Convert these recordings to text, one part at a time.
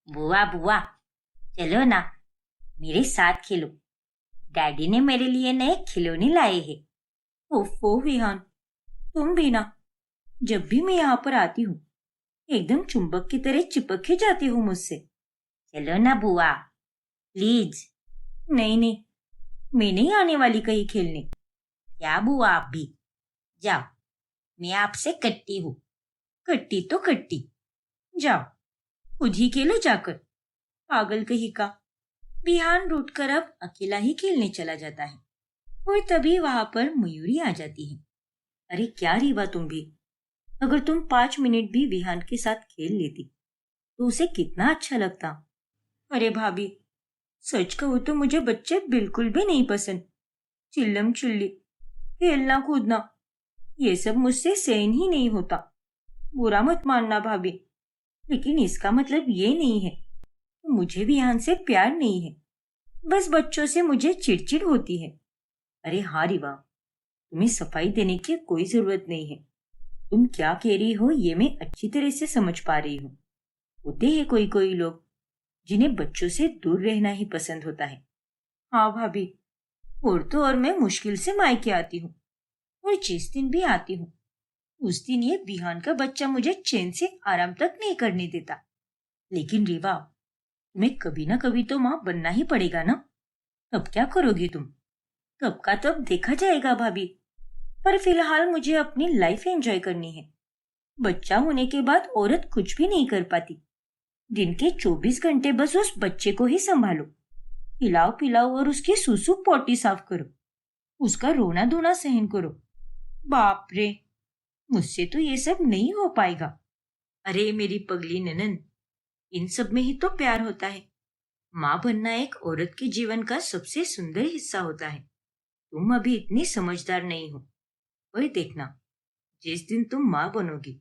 बुआ बुआ, चलो ना, मेरे साथ खेलो। डैडी ने मेरे लिए नए खिलौने लाए हैं। ओफो विहान, तुम भी ना। जब भी मैं यहाँ पर आती हूँ एकदम चुंबक की तरह चिपक ही जाती हूँ मुझसे। चलो ना बुआ, प्लीज। नहीं नहीं, मैं नहीं आने वाली कहीं खेलने। क्या बुआ, आप भी जाओ, मैं आपसे कट्टी हूँ। कट्टी तो कट्टी, जाओ खुद ही खेलो जाकर। पागल कहीं का। विहान रूठकर अब अकेला ही खेलने चला जाता है और तभी वहां पर मयूरी आ जाती है। अरे क्या रीवा, तुम भी अगर तुम 5 मिनट भी विहान के साथ खेल लेती तो उसे कितना अच्छा लगता। अरे भाभी, सच कहूँ तो मुझे बच्चे बिल्कुल भी नहीं पसंद। चिल्लम चिल्ली, खेलना कूदना, ये सब मुझसे सहन ही नहीं होता। बुरा मत मानना भाभी, लेकिन इसका मतलब ये नहीं है तो मुझे भी यहाँ से प्यार नहीं है। बस बच्चों से मुझे चिड़चिड़ होती है। अरे हाँ रीवा, तुम्हें सफाई देने की कोई जरूरत नहीं है। तुम क्या कह रही हो ये मैं अच्छी तरह से समझ पा रही हूँ। होते हैं कोई कोई लोग जिन्हें बच्चों से दूर रहना ही पसंद होता है। हाँ भाभी, और तो और मैं मुश्किल से मायके आती हूँ, और जिस दिन भी आती हूँ उस दिन ये बिहान का बच्चा मुझे चैन से आराम तक नहीं करने देता। लेकिन रीवा, तुम्हें कभी ना कभी तो माँ बनना ही पड़ेगा ना। तब क्या करोगी तुम? तब का तब देखा जाएगा भाभी। पर फिलहाल मुझे अपनी लाइफ एंजॉय करनी है। बच्चा होने के बाद औरत कुछ भी नहीं कर पाती। दिन के 24 घंटे बस उस बच्चे को ही संभालो, खिलाओ पिलाओ और उसकी सुसु पोटी साफ करो, उसका रोना धोना सहन करो। बाप रे, मुझसे तो ये सब नहीं हो पाएगा। अरे मेरी पगली ननन, इन सब में ही तो प्यार होता है। माँ बनना एक औरत के जीवन का सबसे सुंदर हिस्सा होता है। तुम अभी इतनी समझदार नहीं हो, और देखना, जिस दिन तुम माँ बनोगी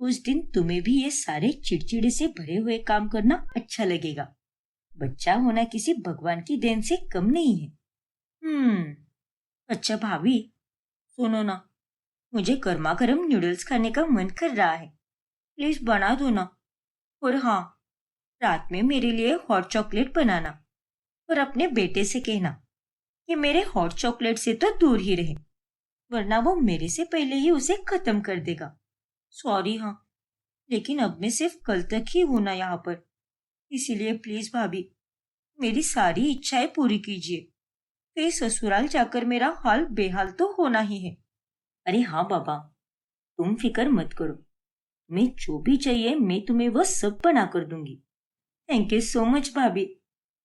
उस दिन तुम्हें भी ये सारे चिड़चिड़े से भरे हुए काम करना अच्छा लगेगा। बच्चा होना किसी भगवान की देन से कम नहीं है। अच्छा भाभी, सुनो ना, मुझे गर्मा गर्म नूडल्स खाने का मन कर रहा है। प्लीज बना दो ना। और हाँ, रात में मेरे लिए हॉट चॉकलेट बनाना, और अपने बेटे से कहना कि मेरे हॉट चॉकलेट से तो दूर ही रहे, वरना वो मेरे से पहले ही उसे खत्म कर देगा। सॉरी हाँ, लेकिन अब मैं सिर्फ कल तक ही हूं ना यहाँ पर, इसीलिए प्लीज भाभी मेरी सारी इच्छाएं पूरी कीजिए। फिर ससुराल जाकर मेरा हाल बेहाल तो होना ही है। अरे हाँ बाबा, तुम फिक्र मत करो, मैं जो भी चाहिए मैं तुम्हें वो सब बना कर दूंगी। थैंक यू सो मच भाभी।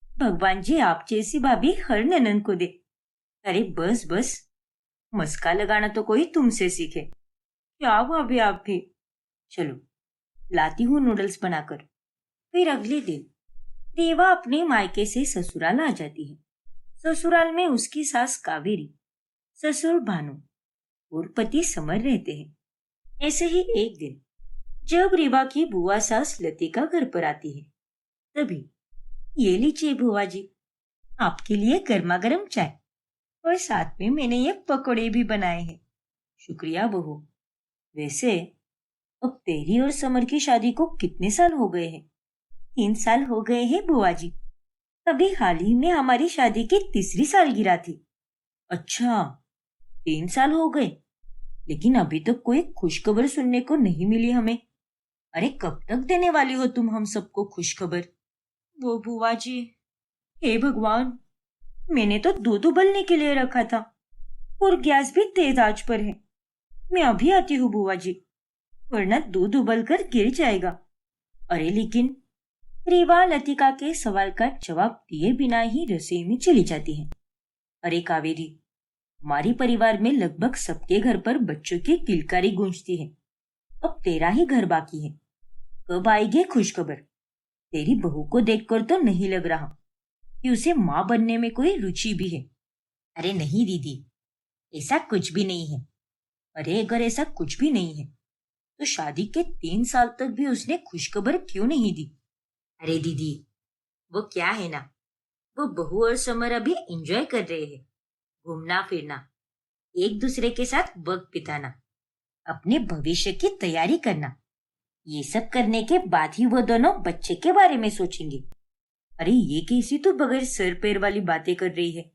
भगवान जी आप जैसी भाभी हर ननन को दे। अरे बस बस, मस्का लगाना तो कोई तुमसे सीखे। क्या भाभी आप भी। चलो, लाती हूँ नूडल्स बनाकर। फिर अगले दिन रेवा अपने मायके से ससुराल आ जाती है। ससुराल में उसकी सास कावेरी, ससुर भानु और पति समर रहते हैं। ऐसे ही एक दिन जब रेवा की बुआ सास लतिका घर पर आती है, तभी ये लीजिए बुआ जी, आपके लिए गर्मा गर्म चाय, और साथ में मैंने ये पकौड़े भी बनाए हैं। शुक्रिया बहू। वैसे अब तेरी और समर की शादी को कितने साल हो गए हैं? 3 साल हो गए हैं बुआ जी। अभी हाल ही में हमारी शादी की तीसरी सालगिरह थी। अच्छा, 3 साल हो गए, लेकिन अभी तक कोई खुशखबर सुनने को नहीं मिली हमें। अरे कब तक देने वाली हो तुम हम सबको खुशखबर? वो बुआ जी, हे भगवान, मैंने तो दूध उबलने के लिए रखा था और गैस भी तेज आंच पर है। मैं अभी आती हूँ बुआ जी, वरना दूध उबल कर गिर जाएगा। अरे लेकिन रीवा लतिका के सवाल का जवाब दिए बिना ही रसोई में चली जाती है। अरे कावेरी, हमारी परिवार में लगभग सबके घर पर बच्चों की किलकारी गूंजती है। अब तेरा ही घर बाकी है, कब आएगी खुशखबर? तेरी बहू को देखकर तो नहीं लग रहा कि उसे माँ बनने में कोई रुचि भी है। अरे नहीं दीदी, ऐसा कुछ भी नहीं है। अरे अगर ऐसा कुछ भी नहीं है तो शादी के 3 साल तक भी उसने खुशखबर क्यों नहीं दी? अरे दीदी, वो क्या है ना, वो बहू और समर अभी एंजॉय कर रहे हैं, घूमना फिरना, एक दूसरे के साथ वक्त बिताना, अपने भविष्य की तैयारी करना। ये सब करने के बाद ही वो दोनों बच्चे के बारे में सोचेंगे। अरे ये कैसी तो बगैर सर पैर वाली बातें कर रही है।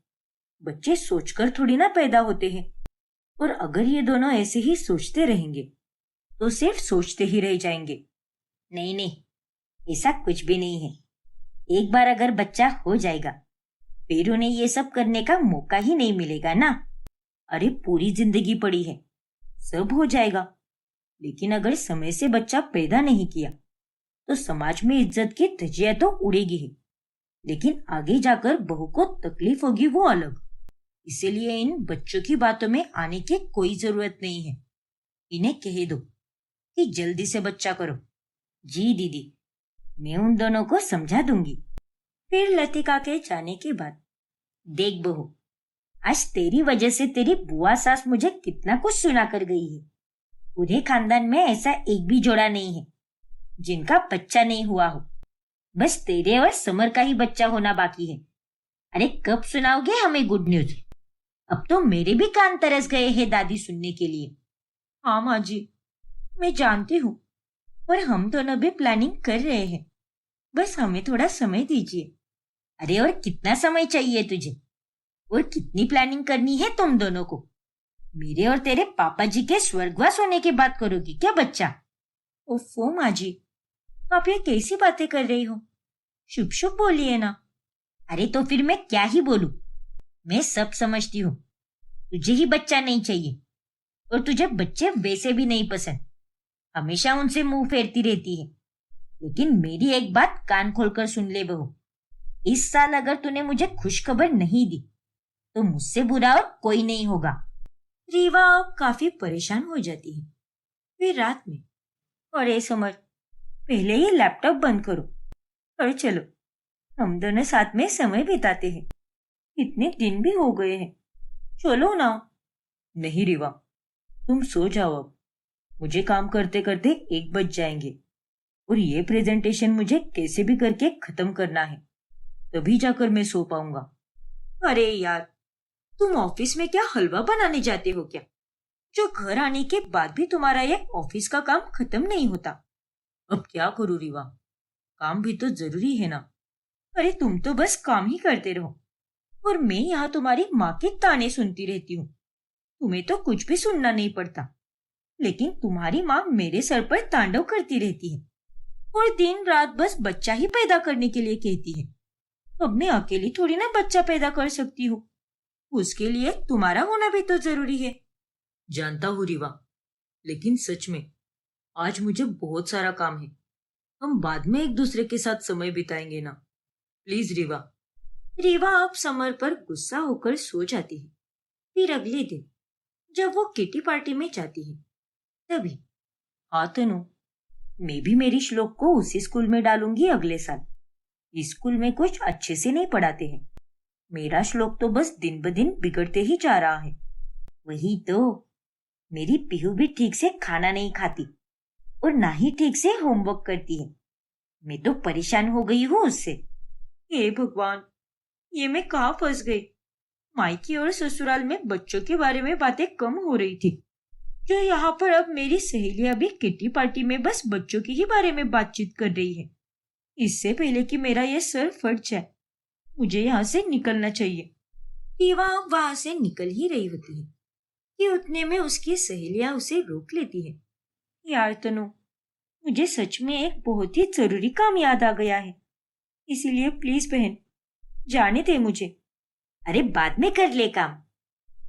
बच्चे सोचकर थोड़ी ना पैदा होते हैं, और अगर ये दोनों ऐसे ही सोचते रहेंगे तो सिर्फ सोचते ही रह जाएंगे। नहीं नहीं, ऐसा कुछ भी नहीं है। एक बार अगर बच्चा हो जाएगा फिर उन्हें ये सब करने का मौका ही नहीं मिलेगा ना। अरे पूरी जिंदगी पड़ी है, सब हो जाएगा। लेकिन अगर समय से बच्चा पैदा नहीं किया तो समाज में इज्जत की धज्जियां तो उड़ेगी ही, लेकिन आगे जाकर बहू को तकलीफ होगी वो अलग। इसीलिए इन बच्चों की बातों में आने की कोई जरूरत नहीं है। इन्हें कह दो कि जल्दी से बच्चा करो। जी दीदी, मैं उन दोनों को समझा दूंगी। फिर लतिका के जाने के बाद, देख बहू, आज तेरी वजह से तेरी बुआ सास मुझे कितना कुछ सुना कर गई है। पूरे खानदान में ऐसा एक भी जोड़ा नहीं है जिनका बच्चा नहीं हुआ हो। बस तेरे और समर का ही बच्चा होना बाकी है। अरे कब सुनाओगे हमें गुड न्यूज? अब तो मेरे भी कान तरस गए हैं दादी सुनने के लिए। हाँ माँ जी, मैं जानती हूँ, और हम दोनों भी प्लानिंग कर रहे हैं। बस हमें थोड़ा समय दीजिए। अरे और कितना समय चाहिए तुझे? और कितनी प्लानिंग करनी है तुम दोनों को? मेरे और तेरे पापा जी के स्वर्गवास होने की बात करोगी क्या बच्चा? ओफो माँ जी, आप ये कैसी बातें कर रही हो? शुभ शुभ बोलिए ना। अरे तो फिर मैं क्या ही बोलूं? मैं सब समझती हूँ। तुझे ही बच्चा नहीं चाहिए, और तुझे बच्चे वैसे भी नहीं पसंद। हमेशा उनसे मुंह फेरती रहती है। लेकिन मेरी एक बात कान खोलकर सुन ले बहू, इस साल अगर तूने मुझे खुशखबर नहीं दी तो मुझसे बुरा और कोई नहीं होगा। रीवा काफी परेशान हो जाती है। फिर रात में, अरे समर, पहले ये लैपटॉप बंद करो और चलो हम दोनों साथ में समय बिताते हैं। इतने दिन भी हो गए हैं, चलो ना। नहीं रीवा, तुम सो जाओ अब। मुझे काम करते करते 1 बज जाएंगे, और ये प्रेजेंटेशन मुझे कैसे भी करके खत्म करना है, तभी जाकर मैं सो पाऊंगा। अरे यार, तुम ऑफिस में क्या हलवा बनाने जाते हो क्या, जो घर आने के बाद भी तुम्हारा ये ऑफिस का काम खत्म नहीं होता? अब क्या करूं रीवा, काम भी तो जरूरी है ना। अरे तुम तो बस काम ही करते रहो, और मैं यहाँ तुम्हारी माँ के ताने सुनती रहती हूँ। तुम्हें तो कुछ भी सुनना नहीं पड़ता, लेकिन तुम्हारी माँ मेरे सर पर तांडव करती रहती है, और दिन रात बस बच्चा ही पैदा करने के लिए कहती है। अब मैं अकेली थोड़ी ना बच्चा पैदा कर सकती हूँ, उसके लिए तुम्हारा होना भी तो जरूरी है। जानता हूँ रीवा, लेकिन सच में आज मुझे बहुत सारा काम है। हम बाद में एक दूसरे के साथ समय बिताएंगे ना, प्लीज रीवा। रीवा अब समर पर गुस्सा होकर सो जाती है। फिर अगले दिन जब वो किटी पार्टी में जाती है, तभी, हाँ तनु, मैं भी मेरी श्लोक को उसी स्कूल में डालूंगी अगले साल। इस स्कूल में कुछ अच्छे से नहीं पढ़ाते हैं। मेरा श्लोक तो बस दिन ब दिन बिगड़ते ही जा रहा है। वही तो, मेरी पीहू भी ठीक से खाना नहीं खाती और ना ही ठीक से होमवर्क करती है। मैं तो परेशान हो गई हूँ उससे। हे भगवान, ये मैं कहाँ फंस गई। मायके और ससुराल में बच्चों के बारे में बातें कम हो रही थी, जो यहाँ पर अब मेरी सहेलियां भी किटी पार्टी में बस बच्चों के ही बारे में बातचीत कर रही है। इससे पहले कि मेरा यह सर फट जाए, मुझे यहाँ से निकलना चाहिए। रीवा वहां से निकल ही रही होती है कि उतने में उसकी सहेलियां उसे रोक लेती है। यार तनु, मुझे सच में एक बहुत ही जरूरी काम याद आ गया है, इसीलिए प्लीज बहन, जाने दे मुझे। अरे बाद में कर ले काम,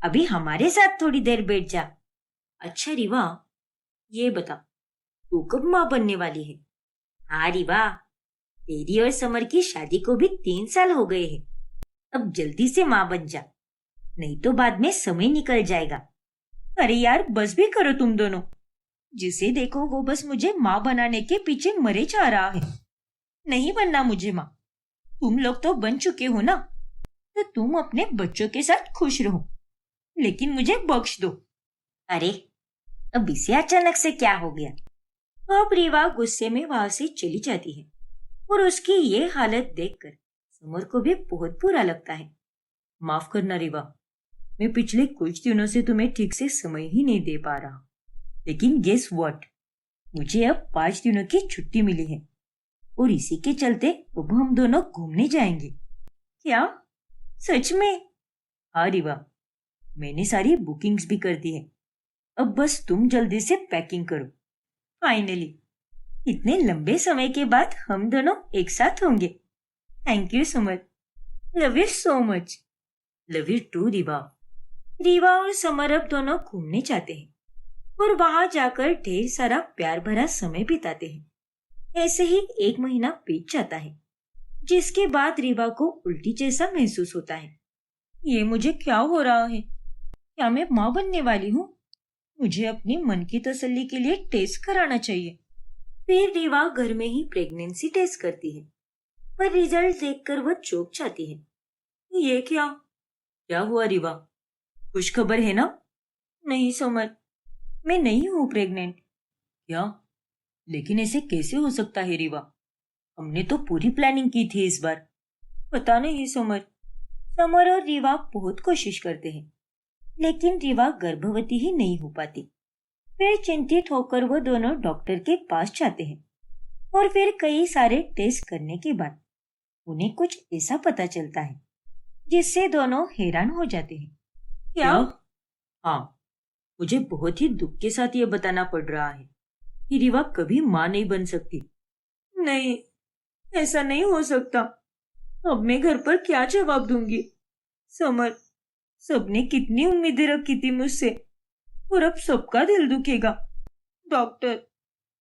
अभी हमारे साथ थोड़ी देर बैठ जा। अच्छा रीवा, ये बता, तू कब माँ बनने वाली है? हाँ रीवा, तेरी और समर की शादी को भी 3 साल हो गए हैं। अब जल्दी से माँ बन जा, नहीं तो बाद में समय निकल जाएगा। अरे यार बस भी करो तुम दोनों। जिसे देखो वो बस मुझे माँ बनाने के पीछे मरे जा रहा है। नहीं बनना मुझे माँ। तुम लोग तो बन चुके हो ना, तो तुम अपने बच्चों के साथ खुश रहो, लेकिन मुझे बख्श दो। अरे अब इसे अचानक से क्या हो गया? अब रीवा गुस्से में वहां से चली जाती है, और उसकी ये हालत देखकर समर को भी बहुत बुरा लगता है। माफ करना रीवा, मैं पिछले कुछ दिनों से तुम्हें ठीक से समय ही नहीं दे पा रहा। लेकिन गेस व्हाट, मुझे अब 5 दिनों की छुट्टी मिली है और इसी के चलते अब हम दोनों घूमने जाएंगे। क्या? सच में? हाँ रिवा, मैंने सारी बुकिंग्स भी कर दी है। अब बस तुम जल्दी से पैकिंग करो। फाइनली इतने लंबे समय के बाद हम दोनों एक साथ होंगे। Thank you Samar. Love you so much. Love you too Riva. Riva और समर अब दोनों घूमने जाते हैं और वहां जाकर ढेर सारा प्यार भरा समय बिताते हैं। ऐसे ही 1 महीना बीत जाता है, जिसके बाद रीवा को उल्टी जैसा महसूस होता है। ये मुझे क्या हो रहा है? क्या मैं माँ बनने वाली हूँ? मुझे अपनी मन की तसल्ली के लिए टेस्ट कराना चाहिए। फिर रीवा घर में ही प्रेगनेंसी टेस्ट करती है, पर रिजल्ट देखकर वो चौंक जाती है। ये क्या? क्या हुआ रिवा, खुश खबर है ना? नहीं समर, मैं नहीं हूँ प्रेग्नेंट। क्या? लेकिन ऐसे कैसे हो सकता है रिवा? हमने तो पूरी प्लानिंग की थी इस बार। पता नहीं समर। समर और रीवा बहुत कोशिश करते हैं, लेकिन रीवा गर्भवती ही नहीं हो पाती। फिर चिंतित होकर वो दोनों डॉक्टर के पास जाते हैं और फिर कई सारे टेस्ट करने के बाद उन्हें कुछ ऐसा पता चलता है जिससे दोनों हैरान हो जाते हैं। क्या? हाँ, मुझे बहुत ही दुख के साथ ये बताना पड़ रहा है कि रीवा कभी माँ नहीं बन सकती। नहीं, ऐसा नहीं हो सकता। अब मैं घर पर क्या जवाब दूंगी? समर, सबने कितनी उम्मीदें रखी थी मुझसे और अब सबका दिल दुखेगा। डॉक्टर,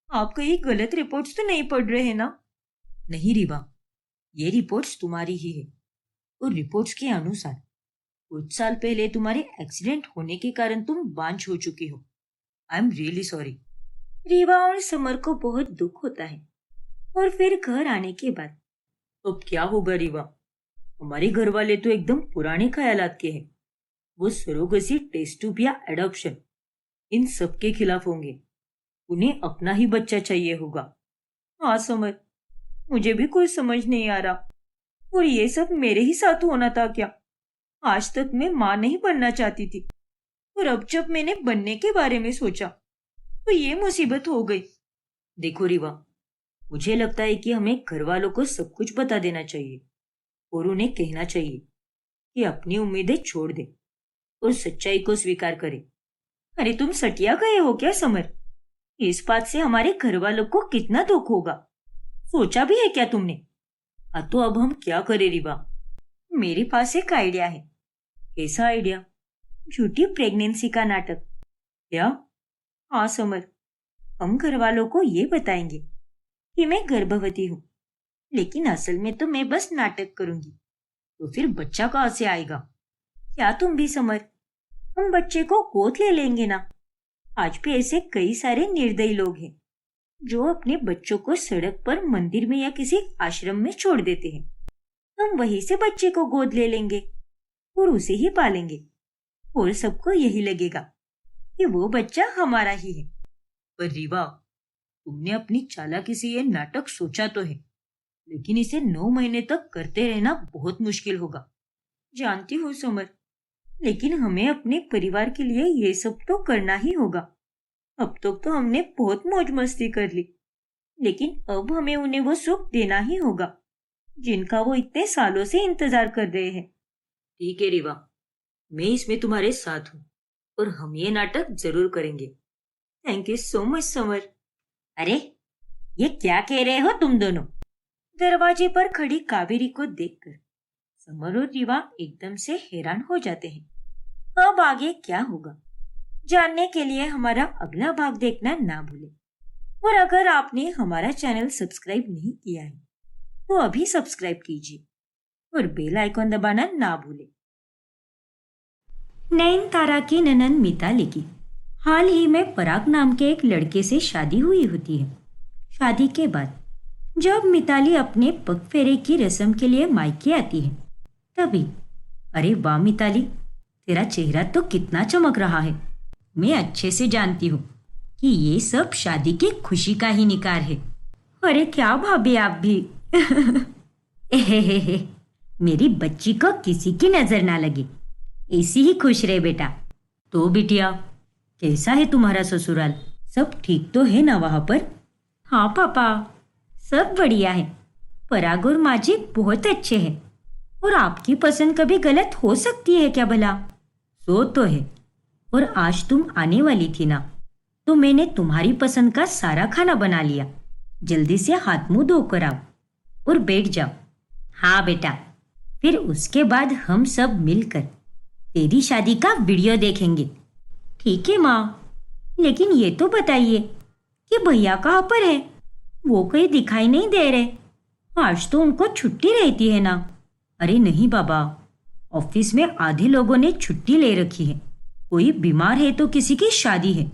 आप कहीं गलत रिपोर्ट्स तो नहीं पढ़ रहे हैं ना? नहीं रीवा, ये रिपोर्ट्स तुम्हारी ही है और रिपोर्ट्स के अनुसार कुछ साल पहले तुम्हारे एक्सीडेंट होने के कारण तुम बांझ हो चुकी हो। I am really sorry. Rewa और समर को बहुत दुख होता है और फिर घर आने के बाद तो क्या होगा रीवा? हमारे घर वाले तो एकदम पुराने ख्यालात के हैं। वो सरोगेसी, टेस्ट ट्यूब या एडॉप्शन, इन सब के खिलाफ होंगे। उन्हें अपना ही बच्चा चाहिए होगा। हाँ समर, मुझे भी कुछ समझ नहीं आ रहा। और ये सब मेरे ही साथ होना था क्या? आज तक मैं माँ नहीं बनना चाहती थी और अब जब मैंने बनने के बारे में सोचा तो ये मुसीबत हो गई। देखो रीवा, मुझे लगता है कि हमें घर वालों को सब कुछ बता देना चाहिए और उन्हें कहना चाहिए कि अपनी उम्मीदें छोड़ दे और सच्चाई को स्वीकार करे। अरे तुम सटिया गए हो क्या समर? इस बात से हमारे घर वालों को कितना दुख होगा, सोचा भी है क्या तुमने? हाँ, तो अब हम क्या करें रीवा? मेरे पास एक आइडिया है। कैसा आइडिया? झूठी प्रेगनेंसी का नाटक। क्या? हाँ समर, हम घर वालों को ये बताएंगे कि मैं गर्भवती हूँ, लेकिन असल में तो मैं बस नाटक करूंगी। तो फिर बच्चा कहाँ से आएगा? क्या तुम भी समर? हम बच्चे को गोद ले लेंगे ना। आज भी ऐसे कई सारे निर्दयी लोग हैं जो अपने बच्चों को सड़क पर, मंदिर में या किसी आश्रम में छोड़ देते हैं। हम वहीं से बच्चे को गोद ले लेंगे और उसे ही पालेंगे और सबको यही लगेगा कि वो बच्चा हमारा ही है। पर रीवा, तुमने अपनी चालाकी से ये नाटक सोचा तो है, लेकिन इसे 9 महीने तक करते रहना बहुत मुश्किल होगा। जानती हूँ समर, लेकिन हमें अपने परिवार के लिए ये सब तो करना ही होगा। अब तक तो हमने बहुत मौज मस्ती कर ली, लेकिन अब हमें उन्हें वो सुख देना ही होगा जिनका वो इतने सालों से इंतजार कर रहे हैं। ठीक है रीवा, मैं इसमें तुम्हारे साथ हूँ और हम ये नाटक जरूर करेंगे। Thank you so much summer. अरे, ये क्या कह रहे हो तुम दोनों? दरवाजे पर खड़ी कावेरी को देखकर समर और रीवा एकदम से हैरान हो जाते हैं। अब आगे क्या होगा जानने के लिए हमारा अगला भाग देखना ना भूलें। और अगर आपने हमारा चैनल सब्सक्राइब नहीं किया है तो अभी सब्सक्राइब कीजिए और बेल आइकॉन दबाना ना भूलें। नयनतारा की ननंद मिताली की हाल ही में पराग नाम के एक लड़के से शादी हुई होती है। शादी के बाद जब मिताली अपने पगफेरे की रस्म के लिए मायके आती है, तभी अरे वाह मिताली, तेरा चेहरा तो कितना चमक रहा है। मैं अच्छे से जानती हूँ कि ये सब शादी की खुशी का ही निकार है। अरे क्या भाभी आप भी। एहे, मेरी बच्ची को किसी की नजर ना लगे, ऐसी ही खुश रहे बेटा। तो बिटिया, कैसा है तुम्हारा ससुराल? सब ठीक तो है ना वहाँ पर? हाँ पापा, सब बढ़िया है। पराग और माजी बहुत अच्छे हैं। और आपकी पसंद कभी गलत हो सकती है क्या भला? सो तो है। और आज तुम आने वाली थी ना, तो मैंने तुम्हारी पसंद का सारा खाना बना लिया। जल्दी से हाथ मुंह धोकर आओ और बैठ जाओ। हाँ बेटा, फिर उसके बाद हम सब मिलकर तेरी शादी का वीडियो देखेंगे। ठीक है माँ, लेकिन ये तो बताइए कि भैया कहाँ पर है? वो कहीं दिखाई नहीं दे रहे। आज तो उनको छुट्टी रहती है ना? अरे नहीं बाबा, ऑफिस में आधे लोगों ने छुट्टी ले रखी है। कोई बीमार है तो किसी की शादी है,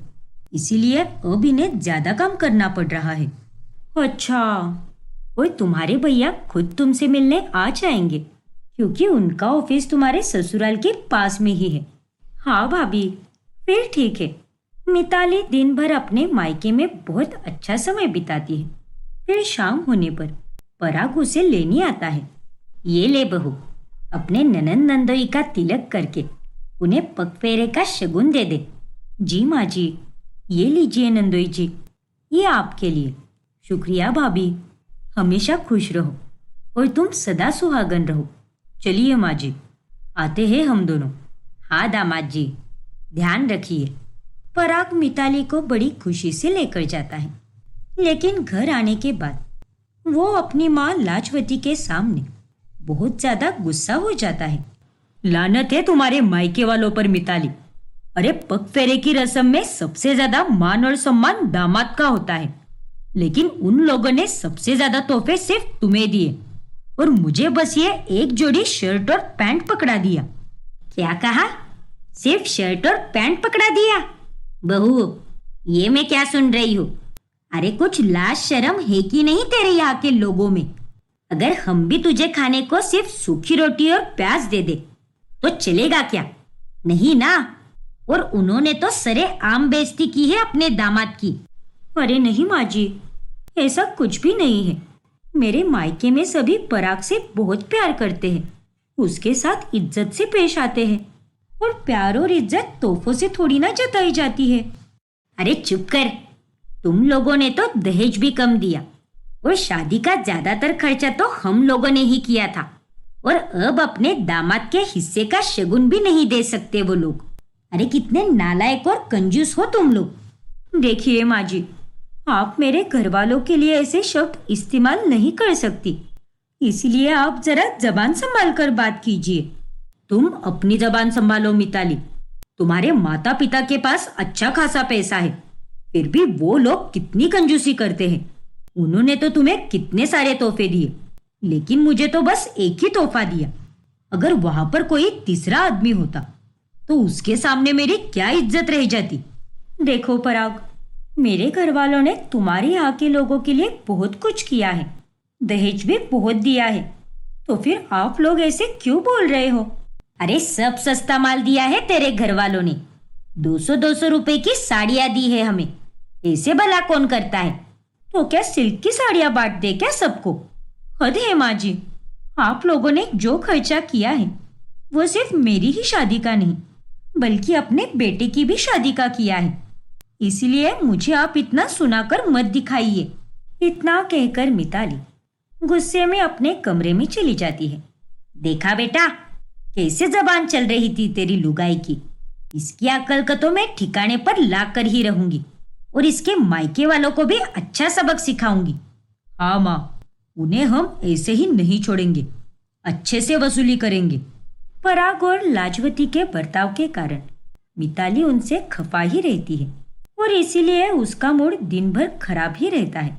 इसीलिए अब इन्हें ज्यादा काम करना पड़ रहा है। अच्छा, और तुम्हारे भैया खुद तुमसे मिलने आ जाएंगे क्योंकि उनका ऑफिस तुम्हारे ससुराल के पास में ही है। हाँ भाभी, फिर ठीक है। मिताली दिन भर अपने मायके में बहुत अच्छा समय बिताती है। फिर शाम होने पर पराग उसे लेने आता है। ये ले बहू, अपने ननंद नंदोई का तिलक करके उन्हें पगफेरे का शगुन दे दे। जी माँ जी, ये लीजिए नंदोई जी, ये आपके लिए। शुक्रिया भाभी, हमेशा खुश रहो और तुम सदा सुहागन रहो। चलिए माँ जी, आते हैं हम दोनों। हाँ दामाद जी, ध्यान रखिए। पराग मिताली को बड़ी खुशी से लेकर जाता है, लेकिन घर आने के बाद वो अपनी माँ लाजवती के सामने बहुत ज्यादा गुस्सा हो जाता है। लानत है तुम्हारे मायके वालों पर मिताली। अरे पग फेरे की रस्म में सबसे ज्यादा मान और सम्मान दामाद का होता है, लेकिन उन लोगों ने सबसे ज्यादा तोहफे सिर्फ तुम्हें दिए और मुझे बस ये एक जोड़ी शर्ट और पैंट पकड़ा दिया। क्या कहा? सिर्फ शर्ट और पैंट पकड़ा दिया? बहू, ये मैं क्या सुन रही हूँ? अरे कुछ लाज शर्म है कि नहीं तेरे यहाँ के लोगों में? अगर हम भी तुझे खाने को सिर्फ सूखी रोटी और प्याज दे दे तो चलेगा क्या? नहीं ना। और उन्होंने तो सरे आम बेइज्जती की है अपने दामाद की। अरे नहीं माँ जी, ऐसा कुछ भी नहीं है। मेरे मायके में सभी पराग से बहुत प्यार करते हैं, उसके साथ इज्जत से पेश आते हैं। और प्यार और इज्जत तोहफों से थोड़ी ना जताई जाती है। अरे चुप कर, तुम लोगों ने तो दहेज भी कम दिया और शादी का ज्यादातर खर्चा तो हम लोगों ने ही किया था। और अब अपने दामाद के हिस्से का शगुन भी नहीं दे सकते वो लोग। अरे कितने नालायक और कंजूस हो तुम लोग। देखिए माँ जी, आप मेरे घर वालों के लिए ऐसे शब्द इस्तेमाल नहीं कर सकती, इसलिए आप जरा जबान संभाल कर बात कीजिए। तुम अपनी जबान संभालो मिताली। तुम्हारे माता पिता के पास अच्छा खासा पैसा है, फिर भी वो लोग कितनी कंजूसी करते हैं। उन्होंने तो तुम्हें कितने सारे तोहफे दिए, लेकिन मुझे तो बस एक ही तोहफा दिया। अगर वहां पर कोई तीसरा आदमी होता तो उसके सामने मेरी क्या इज्जत रह जाती। देखो पराग, मेरे घर वालों ने तुम्हारे यहाँ के लोगों के लिए बहुत कुछ किया है, दहेज भी बहुत दिया है, तो फिर आप लोग ऐसे क्यों बोल रहे हो? अरे सब सस्ता माल दिया है तेरे घर वालों ने। 200-200 रुपए की साड़ियां दी है हमें, ऐसे भला कौन करता है? तो क्या सिल्क की साड़ियां बांट दे क्या सबको? हद है माँ जी, आप लोगों ने जो खर्चा किया है वो सिर्फ मेरी ही शादी का नहीं बल्कि अपने बेटे की भी शादी का किया है, इसलिए मुझे आप इतना सुनाकर मत दिखाइए। इतना कहकर मिताली गुस्से में अपने कमरे में चली जाती है। देखा बेटा, कैसे जबान चल रही थी तेरी लुगाई की। इसकी अकल का तो मैं ठिकाने पर ला कर ही रहूंगी और इसके मायके वालों को भी अच्छा सबक सिखाऊंगी। हाँ माँ, उन्हें हम ऐसे ही नहीं छोड़ेंगे, अच्छे से वसूली करेंगे। पराग और लाजवती के बर्ताव के कारण मिताली उनसे खफा ही रहती है और इसीलिए उसका मूड दिन भर खराब ही रहता है।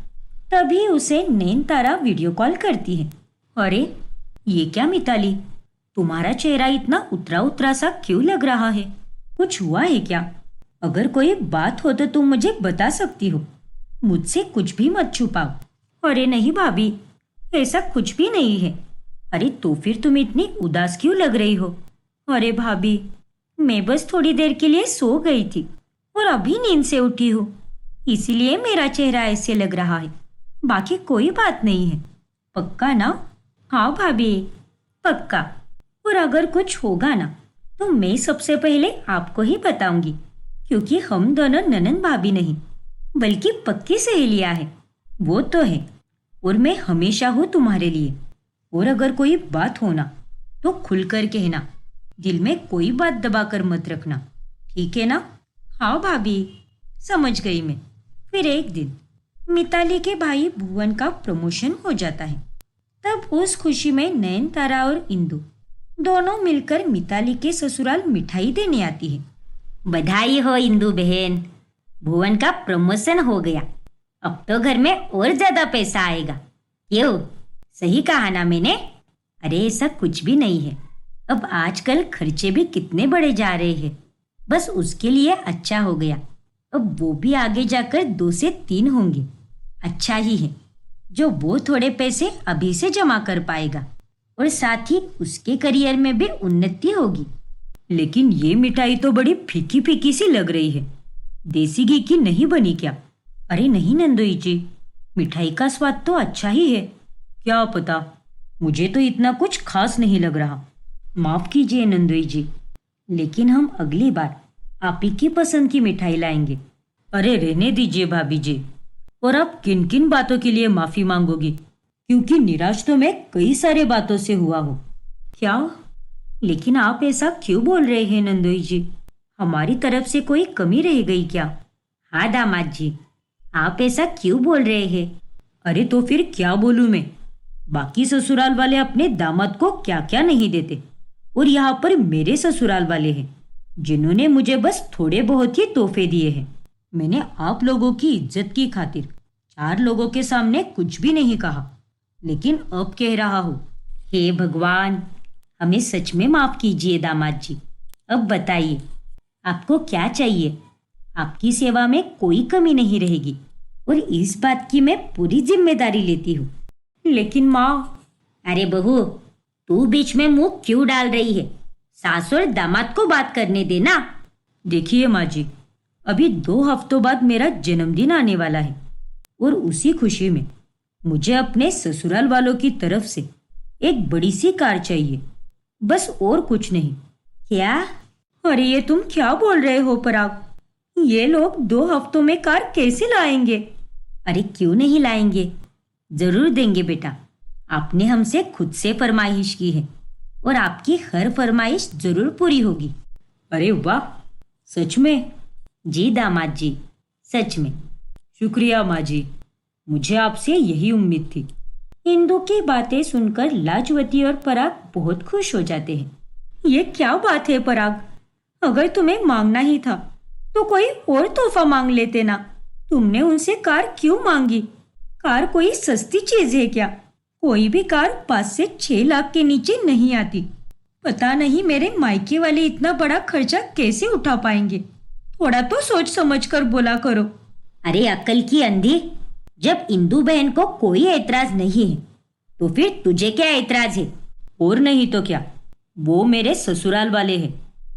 तभी उसे नैनतारा वीडियो कॉल करती है। अरे ये क्या मिताली, तुम्हारा चेहरा इतना उतरा उतरा सा क्यों लग रहा है? कुछ हुआ है क्या? अगर कोई बात हो तो तुम मुझे बता सकती हो, मुझसे कुछ भी मत छुपाओ। अरे नहीं भाभी, ऐसा कुछ भी नहीं है। अरे तो फिर तुम इतनी उदास क्यों लग रही हो? अरे भाभी, मैं बस थोड़ी देर के लिए सो गई थी और अभी नींद से उठी हूँ, इसीलिए मेरा चेहरा ऐसे लग रहा है, बाकी कोई बात नहीं है। पक्का ना? हाँ भाभी, पक्का। और अगर कुछ होगा ना तो मैं सबसे पहले आपको ही बताऊंगी, क्योंकि हम दोनों ननंद भाभी नहीं बल्कि पक्की सहेलियां हैं। वो तो है, और मैं हमेशा हूँ तुम्हारे लिए। और अगर कोई बात हो ना तो खुलकर कहना, दिल में कोई बात दबाकर मत रखना, ठीक है ना? हाँ भाभी, समझ गई मैं। फिर एक दिन मिताली के भाई भुवन का प्रमोशन हो जाता है। तब उस खुशी में नयनतारा और इंदु दोनों मिलकर मिताली के ससुराल मिठाई देने आती है। बधाई हो इंदु बहन, भुवन का प्रमोशन हो गया। अब तो घर में और ज्यादा पैसा आएगा। क्यों, सही कहा ना मैंने? अरे ऐसा कुछ भी नहीं है। अब आजकल खर्चे भी कितने बढ़े जा रहे हैं। बस उसके लिए अच्छा हो गया। अब वो भी आगे जाकर 2 से 3 होंगे। अच्छा ही है जो वो थोड़े पैसे अभी से जमा कर पाएगा, और साथ ही उसके करियर में भी उन्नति होगी। लेकिन ये मिठाई तो बड़ी फीकी फीकी सी लग रही है। देसी घी की नहीं बनी क्या? अरे नहीं नंदोई जी, मिठाई का स्वाद तो अच्छा ही है। क्या पता, मुझे तो इतना कुछ खास नहीं लग रहा। माफ कीजिए नंदोई जी, लेकिन हम अगली बार आप ही की पसंद की मिठाई लाएंगे। अरे रहने दीजिए भाभी जी। और आप किन किन बातों के लिए माफी मांगोगी? क्योंकि निराश तो मैं कई सारे बातों से हुआ हूँ। क्या? लेकिन आप ऐसा क्यों बोल रहे हैं नंदोई जी? हमारी तरफ से कोई कमी रह गई क्या? हाँ दामाद जी, आप ऐसा क्यों बोल रहे हैं? अरे तो फिर क्या बोलूं मैं? बाकी ससुराल वाले अपने दामाद को क्या क्या नहीं देते, और यहाँ पर मेरे ससुराल वाले हैं जिन्होंने मुझे बस थोड़े बहुत ही तोहफे दिए हैं। मैंने आप लोगों की इज्जत की खातिर 4 लोगों के सामने कुछ भी नहीं कहा, लेकिन अब कह रहा हूँ। हे भगवान, हमें सच में माफ कीजिए दामाद जी। अब बताइए आपको क्या चाहिए? आपकी सेवा में कोई कमी नहीं रहेगी, और इस बात की मैं पूरी जिम्मेदारी लेती हूँ। लेकिन माँ। अरे बहू, तू बीच में मुंह क्यों डाल रही है? सास और दामाद को बात करने देना। देखिए माँ जी, अभी 2 हफ्तों बाद मेरा जन्मदिन आने वाला है, और उसी खुशी में मुझे अपने ससुराल वालों की तरफ से एक बड़ी सी कार चाहिए, बस और कुछ नहीं। क्या? अरे ये तुम क्या बोल रहे हो पराग? ये लोग 2 हफ्तों में कार कैसे लाएंगे? अरे क्यों नहीं लाएंगे, जरूर देंगे बेटा। आपने हमसे खुद से फरमाइश की है, और आपकी हर फरमाइश जरूर पूरी होगी। अरे वाह, सच में? जी दामाद जी, सच में। शुक्रिया माँ जी, मुझे आपसे यही उम्मीद थी। इंदु की बातें सुनकर लाजवती और पराग बहुत खुश हो जाते हैं। ये क्या बात है पराग? अगर तुम्हें मांगना ही था तो कोई और तोहफा मांग लेते ना। तुमने उनसे कार क्यों मांगी? कार कोई सस्ती चीज है क्या? कोई भी कार 5 से 6 लाख के नीचे नहीं आती। पता नहीं मेरे मायके वाले इतना बड़ा खर्चा कैसे उठा पाएंगे। थोड़ा तो सोच समझ कर बोला करो। अरे अक्ल की अंधी, जब इंदु बहन को कोई ऐतराज नहीं है तो फिर तुझे क्या ऐतराज है? और नहीं तो क्या, वो मेरे ससुराल वाले हैं,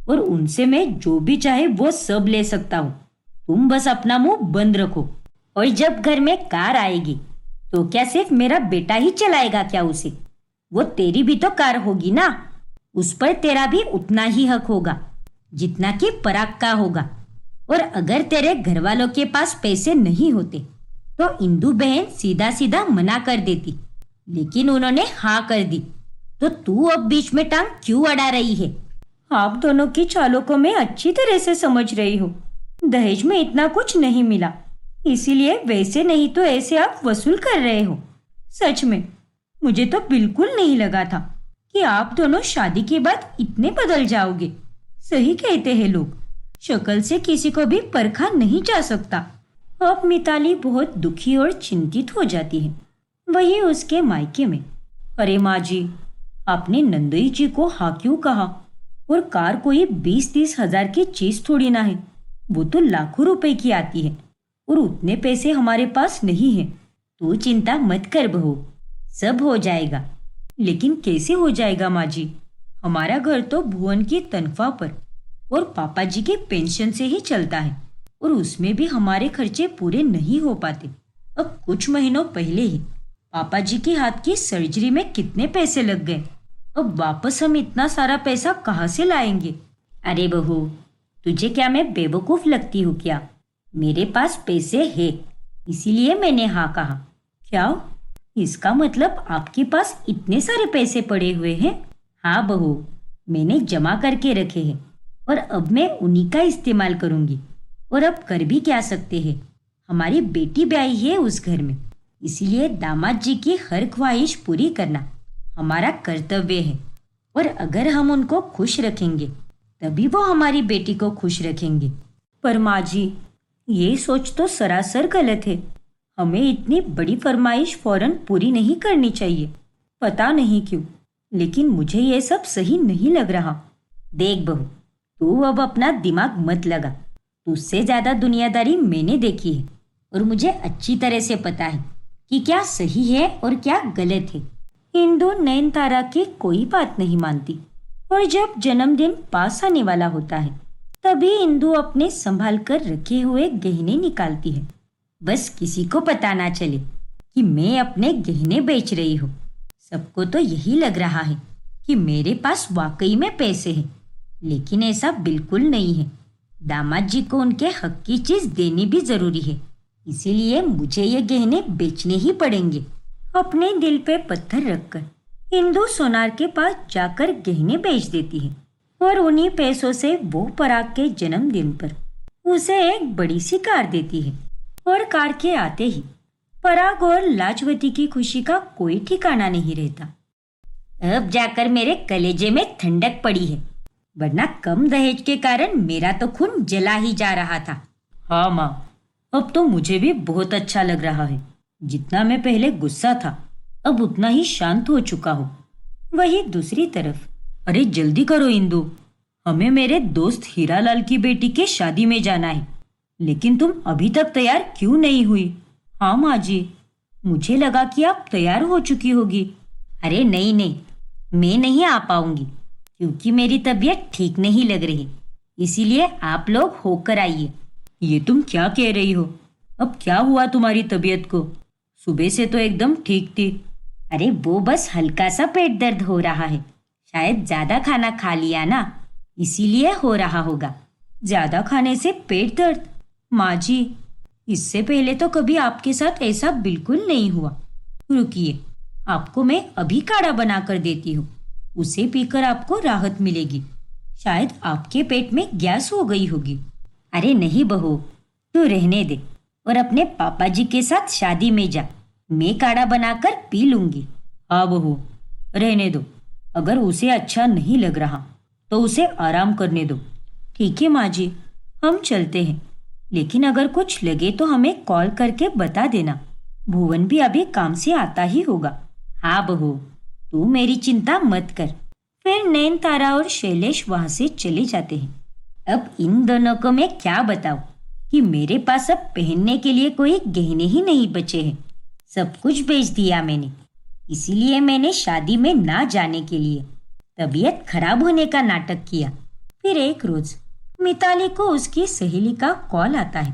और उनसे मैं जो भी चाहे वो सब ले सकता हूँ। तुम बस अपना मुंह बंद रखो। और जब घर में कार आएगी तो क्या सिर्फ मेरा बेटा ही चलाएगा क्या उसे? वो तेरी भी तो कार होगी ना, उस पर तेरा भी उतना ही हक होगा जितना कि पराग का होगा। और अगर तेरे घर वालों के पास पैसे नहीं होते तो इंदु बहन सीधा सीधा मना कर देती, लेकिन उन्होंने हाँ कर दी। तो तू अब बीच में टांग क्यों अड़ा रही है? आप दोनों की चालों को मैं अच्छी तरह से समझ रही हूँ। दहेज में इतना कुछ नहीं मिला, इसीलिए वैसे नहीं तो ऐसे आप वसूल कर रहे हो। सच में मुझे तो बिल्कुल नहीं लगा था कि आप दोनों शादी के बाद इतने बदल जाओगे। सही कहते हैं लोग, शक्ल से किसी को भी परखा नहीं जा सकता। अब मिताली बहुत दुखी और चिंतित हो जाती है। वही उसके मायके में। अरे माँ जी, आपने नंदोई जी को हाँ क्यों कहा? और कार कोई 20-30 हजार की चीज थोड़ी ना है, वो तो लाखों रुपए की आती है, और उतने पैसे हमारे पास नहीं है। तू चिंता मत कर बहू, सब हो जाएगा। लेकिन कैसे हो जाएगा माँ जी? हमारा घर तो भुवन की तनख्वाह पर और पापा जी के पेंशन से ही चलता है, और उसमें भी हमारे खर्चे पूरे नहीं हो पाते। अब कुछ महीनों पहले ही पापा जी के हाथ की सर्जरी में कितने पैसे लग गए। अब वापस हम इतना सारा पैसा कहाँ से लाएंगे? अरे बहू, तुझे क्या मैं बेवकूफ लगती हूँ क्या? मेरे पास पैसे है, इसीलिए मैंने हाँ कहा। क्या? इसका मतलब आपके पास इतने सारे पैसे पड़े हुए हैं? हाँ बहू, मैंने जमा करके रखे हैं और अब मैं उन्हीं का इस्तेमाल करूंगी। और अब कर भी क्या सकते हैं, हमारी बेटी ब्याही है उस घर में, इसीलिए दामाद जी की हर ख्वाहिश पूरी करना हमारा कर्तव्य है। और अगर हम उनको खुश रखेंगे तभी वो हमारी बेटी को खुश रखेंगे। पर माँ जी, ये सोच तो सरासर गलत है। हमें इतनी बड़ी फरमाइश फौरन पूरी नहीं करनी चाहिए। पता नहीं क्यों, लेकिन मुझे ये सब सही नहीं लग रहा। देख बहू, तू अब अपना दिमाग मत लगा। तुझसे ज्यादा दुनियादारी मैंने देखी है और मुझे अच्छी तरह से पता है कि क्या सही है और क्या गलत है। इंदु नयनतारा की कोई बात नहीं मानती और जब जन्मदिन पास आने वाला होता है तभी इंदु अपने संभाल कर रखे हुए गहने निकालती है। बस किसी को पता ना चले कि मैं अपने गहने बेच रही हूँ। सबको तो यही लग रहा है कि मेरे पास वाकई में पैसे हैं, लेकिन ऐसा बिल्कुल नहीं है। दामाद जी को उनके हक की चीज देनी भी जरूरी है, इसीलिए मुझे ये गहने बेचने ही पड़ेंगे। अपने दिल पे पत्थर रखकर इंदु सोनार के पास जाकर गहने बेच देती है और उन्हीं पैसों से वो पराग के जन्मदिन पर उसे एक बड़ी सी कार देती है। और कार के आते ही पराग और लाजवती की खुशी का कोई ठिकाना नहीं रहता। अब जाकर मेरे कलेजे में ठंडक पड़ी है, वरना कम दहेज के कारण मेरा तो खून जला ही जा रहा था। हाँ माँ, अब तो मुझे भी बहुत अच्छा लग रहा है। जितना मैं पहले गुस्सा था, अब उतना ही शांत हो चुका हूँ। वही दूसरी तरफ, अरे जल्दी करो इंदु, हमें मेरे दोस्त हीरालाल की बेटी के शादी में जाना है। लेकिन तुम अभी तक तैयार क्यों नहीं हुई? हाँ माँ जी, मुझे लगा कि आप तैयार हो चुकी होगी। अरे नहीं नहीं, मैं नहीं आ पाऊंगी क्योंकि मेरी तबीयत ठीक नहीं लग रही, इसीलिए आप लोग होकर आइए। ये तुम क्या कह रही हो? अब क्या हुआ तुम्हारी तबीयत को? सुबह से तो एकदम ठीक थी। अरे वो बस हल्का सा पेट दर्द हो रहा है, शायद ज्यादा खाना खा लिया ना, इसीलिए हो रहा होगा। ज्यादा खाने से पेट दर्द? माँ जी, इससे पहले तो कभी आपके साथ ऐसा बिल्कुल नहीं हुआ। रुकिए, आपको मैं अभी काढ़ा बना कर देती हूँ, उसे पीकर आपको राहत मिलेगी। शायद आपके पेट में गैस हो गई होगी। अरे नहीं बहू, तू रहने दे और अपने पापा जी के साथ शादी में जा, मैं काढ़ा बनाकर पी लूंगी। हाँ बहू, रहने दो। अगर उसे अच्छा नहीं लग रहा तो उसे आराम करने दो। ठीक है माँ जी, हम चलते हैं, लेकिन अगर कुछ लगे तो हमें कॉल करके बता देना। भुवन भी अभी काम से आता ही होगा। हाँ बहू, तू मेरी चिंता मत कर। फिर नयनतारा और शैलेश वहां से चले जाते हैं। अब इन दोनों को मैं क्या बताऊं कि मेरे पास अब पहनने के लिए कोई गहने ही नहीं बचे हैं। सब कुछ बेच दिया मैंने, इसीलिए मैंने शादी में ना जाने के लिए तबीयत खराब होने का नाटक किया। फिर एक रोज मिताली को उसकी सहेली का कॉल आता है।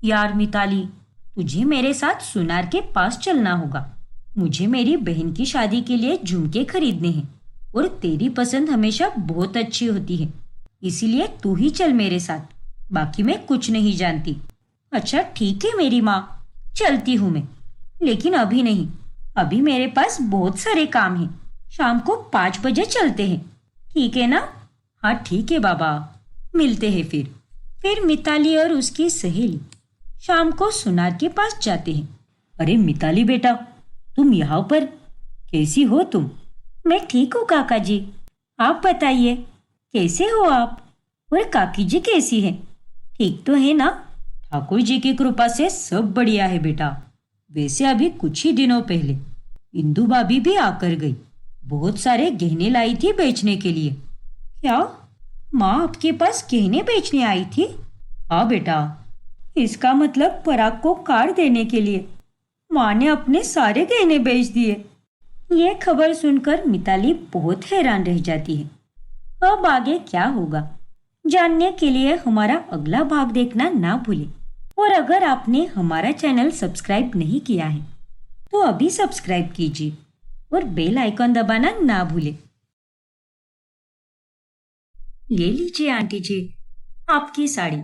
यार मिताली, तुझे मेरे साथ सुनार के पास चलना होगा। मुझे मेरी बहन की शादी के लिए झुमके खरीदने हैं और तेरी पसंद हमेशा बहुत अच्छी होती है, इसीलिए तू ही चल मेरे साथ, बाकी मैं कुछ नहीं जानती। अच्छा ठीक है मेरी माँ, चलती हूँ मैं, लेकिन अभी नहीं, अभी मेरे पास बहुत सारे काम हैं। शाम को 5 बजे चलते हैं, ठीक है ना? हाँ ठीक है बाबा, मिलते हैं फिर। फिर मिताली और उसकी सहेली शाम को सुनार के पास जाते हैं। अरे मिताली बेटा, तुम यहाँ पर? कैसी हो तुम? मैं ठीक हूँ काका जी, आप बताइए कैसे हो आप? और काकी जी कैसी है? ठीक तो है ना? ठाकुर जी की कृपा से सब बढ़िया है बेटा। वैसे अभी कुछ ही दिनों पहले इंदु भाभी भी आकर गई, बहुत सारे गहने लाई थी बेचने के लिए। क्या माँ आपके पास गहने बेचने आई थी? हाँ बेटा, इसका मतलब पराग को कार देने के लिए माँ ने अपने सारे गहने बेच दिए। ये खबर सुनकर मिताली बहुत हैरान रह जाती है। अब आगे क्या होगा जानने के लिए हमारा अगला भाग देखना ना भूलें। और अगर आपने हमारा चैनल सब्सक्राइब नहीं किया है तो अभी सब्सक्राइब कीजिए और बेल आइकॉन दबाना ना भूलें। ये लीजिए आंटी जी, आपकी साड़ी।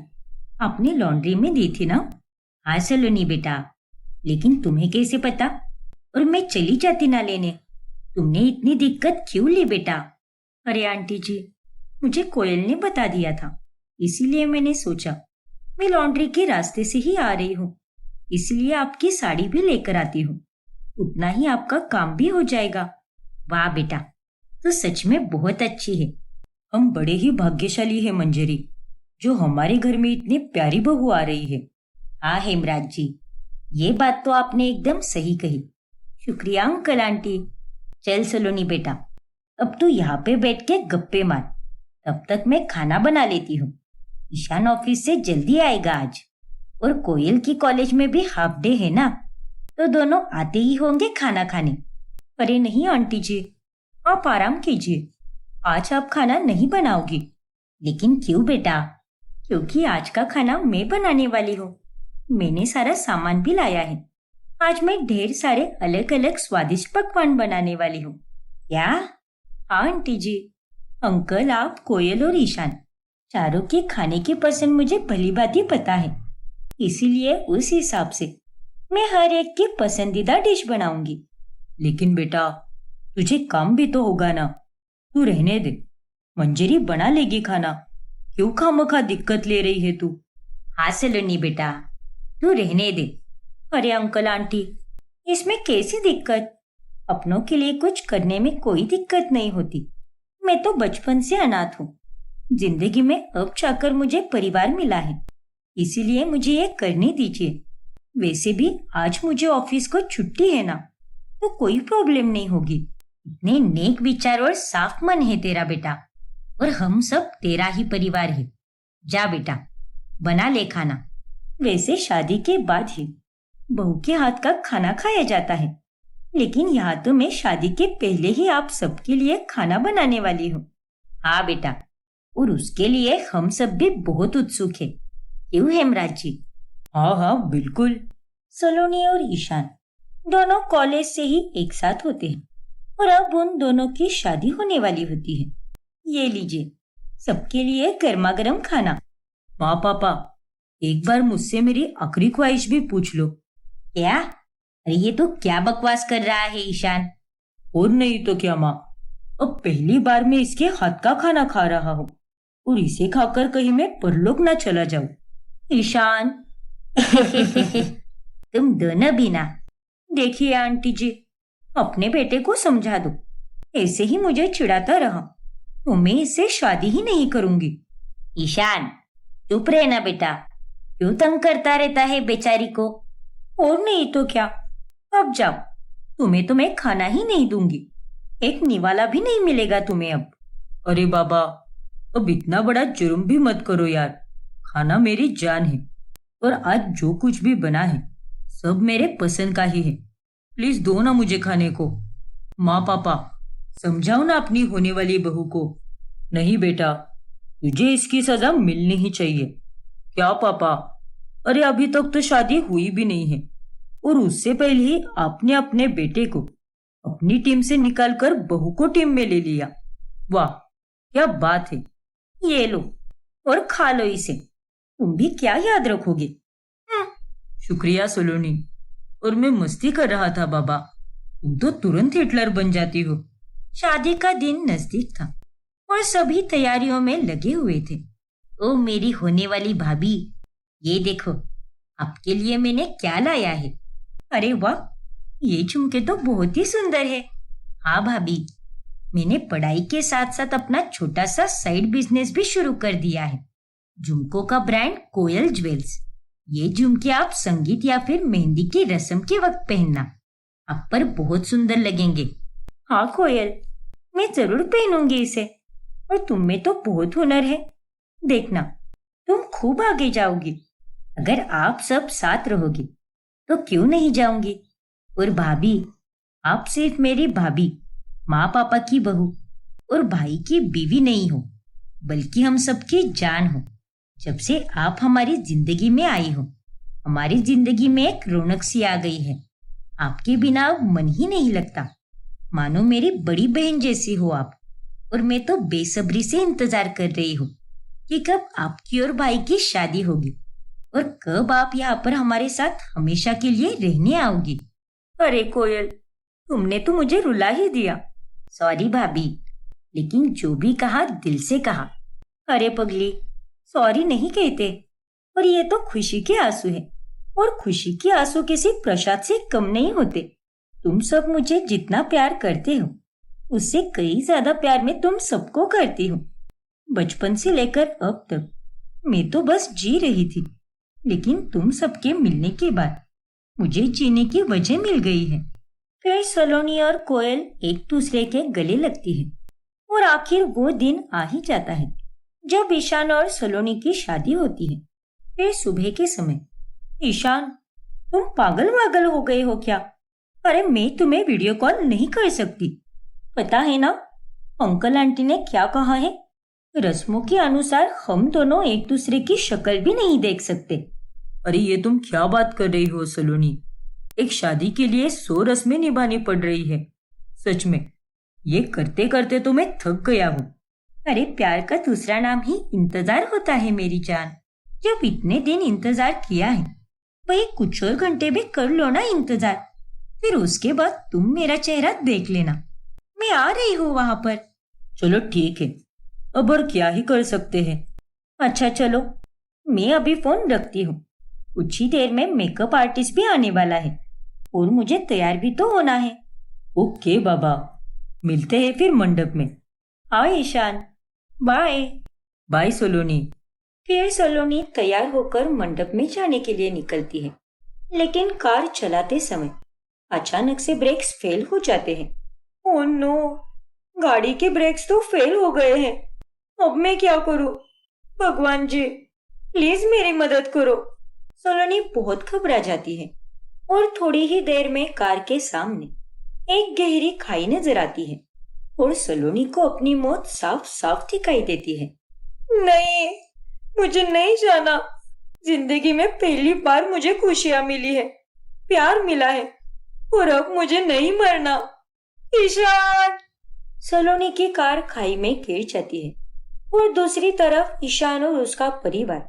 आपने लॉन्ड्री में दी थी ना? हाँ सलोनी बेटा, लेकिन तुम्हें कैसे पता? और मैं चली जाती ना लेने। तुमने इतनी दिक्कत क्यों ली बेटा? अरे आंटी जी, मुझे कोयल ने बता दिया था, इसीलिए मैंने सोचा मैं लॉन्ड्री के रास्ते से ही आ रही हूँ, इसलिए आपकी साड़ी भी लेकर आती हूँ। उतना ही आपका काम भी हो जाएगा। वाह बेटा, तो सच में बहुत अच्छी है। हम बड़े ही भाग्यशाली हैं मंजरी, जो हमारे घर में इतनी प्यारी बहू आ रही है। हाँ हेमराज जी, ये बात तो आपने एकदम सही कही। शुक्रिया अंकल आंटी। चल सलोनी बेटा, अब तू यहाँ पे बैठ के गप्पे मार, तब तक मैं खाना बना लेती हूँ। ईशान ऑफिस से जल्दी आएगा आज, और कोयल की कॉलेज में भी हाफ डे है ना, तो दोनों आते ही होंगे खाना खाने। अरे नहीं आंटी जी, आप आराम कीजिए, आज आप खाना नहीं बनाओगी। लेकिन क्यों बेटा? क्योंकि आज का खाना मैं बनाने वाली हूँ। मैंने सारा सामान भी लाया है। आज मैं ढेर सारे अलग अलग स्वादिष्ट पकवान बनाने वाली हूँ। क्या? हाँ आंटी जी, अंकल, आप, कोयल और ईशान चारों के खाने की पसंद मुझे भली भांति पता है, इसीलिए उस हिसाब से मैं हर एक की पसंदीदा डिश बनाऊंगी। लेकिन बेटा, तुझे काम भी तो होगा ना, तू रहने दे, मंजरी बना लेगी खाना। क्यों खामखा दिक्कत ले रही है तू? हाँ सलोनी बेटा, तू रहने दे। अरे अंकल आंटी, इसमें कैसी दिक्कत? अपनों के लिए कुछ करने में कोई दिक्कत नहीं होती। मैं तो बचपन से अनाथ हूँ। जिंदगी में अब जाकर मुझे परिवार मिला है, इसीलिए मुझे ये करने दीजिए। वैसे भी आज मुझे ऑफिस को छुट्टी है ना, तो कोई प्रॉब्लम नहीं होगी। इतने नेक विचार और साफ मन है तेरा बेटा, और हम सब तेरा ही परिवार है। जा बेटा, बना ले खाना। वैसे शादी के बाद ही बहू के हाथ का खाना खाया जाता है, लेकिन यहाँ तो मैं शादी के पहले ही आप सबके लिए खाना बनाने वाली हूँ। हाँ बेटा, और उसके लिए हम सब भी बहुत उत्सुक है। क्यों हेमराज जी? हाँ हाँ बिल्कुल। सलोनी और ईशान दोनों कॉलेज से ही एक साथ होते हैं, और अब उन दोनों की शादी होने वाली होती है। ये लीजिए, सबके लिए गर्मा गर्म खाना। माँ पापा, एक बार मुझसे मेरी आखिरी ख्वाहिश भी पूछ लो। क्या? अरे ये तो क्या बकवास कर रहा है ईशान। और नहीं तो क्या माँ, अब पहली बार मैं इसके हाथ का खाना खा रहा हूँ, और इसे खाकर कहीं मैं परलोक ना चला जाऊं। ईशान तुम दोनों भी ना। देखिए आंटी जी, अपने बेटे को समझा दो, ऐसे ही मुझे चिढ़ाता रहा तो मैं इससे शादी ही नहीं करूंगी। ईशान चुप रहना बेटा, क्यों तंग करता रहता है बेचारी को। और नहीं तो क्या, अब जाओ, तुम्हें तो मैं खाना ही नहीं दूंगी, एक निवाला भी नहीं मिलेगा तुम्हें अब। अरे बाबा, अब इतना बड़ा जुर्म भी मत करो यार, खाना मेरी जान है, और आज जो कुछ भी बना है सब मेरे पसंद का ही है। प्लीज दो ना मुझे खाने को। माँ पापा, समझाओ ना अपनी होने वाली बहू को। नहीं बेटा, तुझे इसकी सजा मिलनी ही चाहिए। क्या पापा? अरे अभी तक तो शादी हुई भी नहीं है, और उससे पहले ही आपने अपने बेटे को अपनी टीम से निकालकर बहू को टीम में ले लिया। वाह, क्या बात है। ये लो और खा लो इसे, तुम भी क्या याद रखोगे। शुक्रिया सोलोनी, और मैं मस्ती कर रहा था बाबा, तुम तो तुरंत हिटलर बन जाती हो। शादी का दिन नजदीक था और सभी तैयारियों में लगे हुए थे। ओ मेरी होने वाली भाभी, ये देखो आपके लिए मैंने क्या लाया है। अरे वाह, ये झुमके तो बहुत ही सुंदर है। हाँ भाभी, मैंने पढ़ाई के साथ साथ अपना छोटा सा साइड बिजनेस भी शुरू कर दिया है, झुमकों का ब्रांड कोयल ज्वेल्स। ये झुमके आप संगीत या फिर मेहंदी की रस्म के वक्त पहनना, आप पर बहुत सुंदर लगेंगे। हाँ कोयल, मैं जरूर पहनूंगी इसे, और तुम में तो बहुत हुनर है, देखना तुम खूब आगे जाओगी। अगर आप सब साथ रहोगे तो क्यों नहीं जाऊंगी। और भाभी, आप सिर्फ मेरी भाभी, माँ पापा की बहू और भाई की बीवी नहीं हो, बल्कि हम सबकी जान हो। जब से आप हमारी जिंदगी में आई हो, हमारी जिंदगी में एक रौनक सी आ गई है। आपके बिना अब मन ही नहीं लगता, मानो मेरी बड़ी बहन जैसी हो आप। और मैं तो बेसब्री से इंतजार कर रही हूँ कि कब आपकी और भाई की शादी होगी और कब आप यहाँ पर हमारे साथ हमेशा के लिए रहने आओगी? अरे कोयल, तुमने तो मुझे रुला ही दिया। सॉरी भाभी, लेकिन जो भी कहा दिल से कहा। अरे पगली, सॉरी नहीं कहते, और ये तो खुशी के आंसू है, और खुशी के आंसू किसी प्रसाद से कम नहीं होते। तुम सब मुझे जितना प्यार करते हो, उससे कई ज्यादा प्यार मैं तुम सबको करती हूँ। बचपन से लेकर अब तक मैं तो बस जी रही थी, लेकिन तुम सबके मिलने के बाद मुझे जीने की वजह मिल गई है। फिर सलोनी और कोयल एक दूसरे के गले लगती है, और आखिर वो दिन आ ही जाता है जब ईशान और सलोनी की शादी होती है। फिर सुबह के समय, ईशान, तुम पागल वागल हो गए हो क्या? अरे मैं तुम्हें वीडियो कॉल नहीं कर सकती, पता है ना अंकल आंटी ने क्या कहा है? रस्मों के अनुसार हम दोनों एक दूसरे की शक्ल भी नहीं देख सकते। अरे ये तुम क्या बात कर रही हो सलोनी? एक शादी के लिए 100 रस्में निभानी पड़ रही है। सच में ये करते करते तो मैं थक गया हूँ। अरे प्यार का दूसरा नाम ही इंतजार होता है मेरी जान। जब इतने दिन इंतजार किया है, वही कुछ और घंटे भी कर लो ना इंतजार। फिर उसके बाद तुम मेरा चेहरा देख लेना, मैं आ रही हूँ वहां पर। चलो ठीक है, अब और क्या ही कर सकते हैं। अच्छा चलो, मैं अभी फोन रखती हूँ। कुछ ही देर में मेकअप आर्टिस्ट भी आने वाला है, और मुझे तैयार भी तो होना है। ओके बाबा, मिलते हैं फिर मंडप में। हाँ ईशान, बाय। बाय सलोनी। फिर सलोनी तैयार होकर मंडप में जाने के लिए निकलती है, लेकिन कार चलाते समय अचानक से ब्रेक्स फेल हो जाते हैं। ओह नो, गाड़ी के ब्रेक्स तो फेल हो गए हैं। अब मैं क्या करूं? भगवान जी, प्लीज मेरी मदद करो। सलोनी बहुत घबरा जाती है, और थोड़ी ही देर में कार के सामने एक गहरी खाई नजर आती है, और सलोनी को अपनी मौत साफ साफ दिखाई देती है। नहीं, मुझे नहीं जाना। जिंदगी में पहली बार मुझे खुशियां मिली है, प्यार मिला है, और अब मुझे नहीं मरना। ईशान! सलोनी की कार खाई में गिर जाती है, और दूसरी तरफ ईशान और उसका परिवार